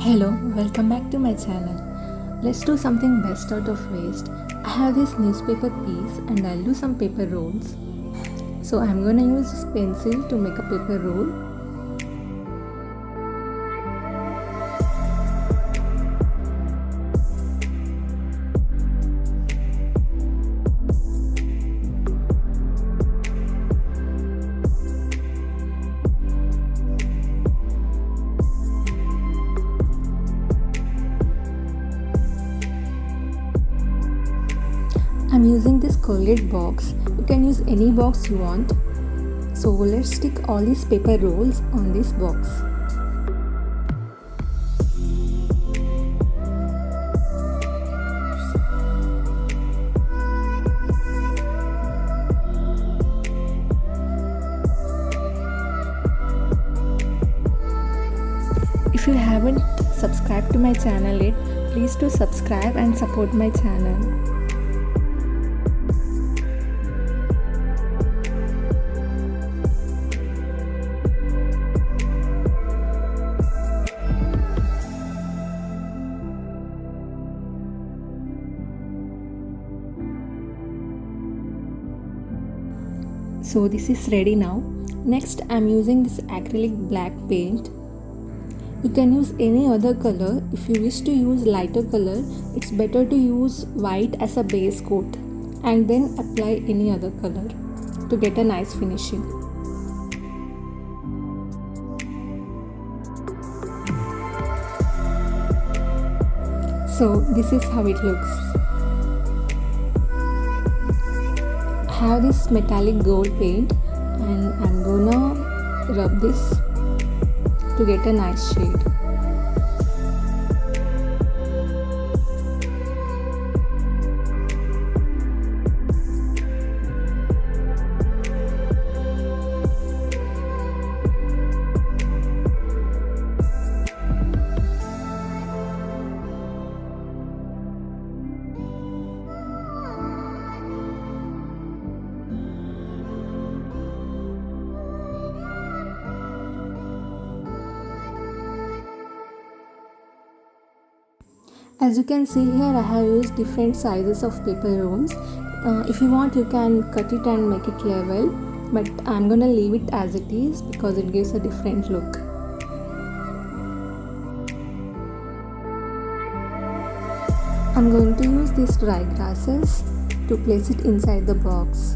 Hello, welcome back to my channel. Let's do something best out of waste. I have this newspaper piece and I'll do some paper rolls. So I'm gonna use this pencil to make a paper roll. I'm using this Colgate box. You can use any box you want. So let's stick all these paper rolls on this box. If you haven't subscribed to my channel yet, please do subscribe and support my channel. So this is ready now. Next I'm using this acrylic black paint. You can use any other color. If you wish to use lighter color, it's better to use white as a base coat and then apply any other color to get a nice finishing. So this is how it looks. I have this metallic gold paint and I'm gonna rub this to get a nice shade. As you can see here, I have used different sizes of paper rolls. If you want, you can cut it and make it level, but I'm gonna leave it as it is because it gives a different look. I'm going to use these dry grasses to place it inside the box.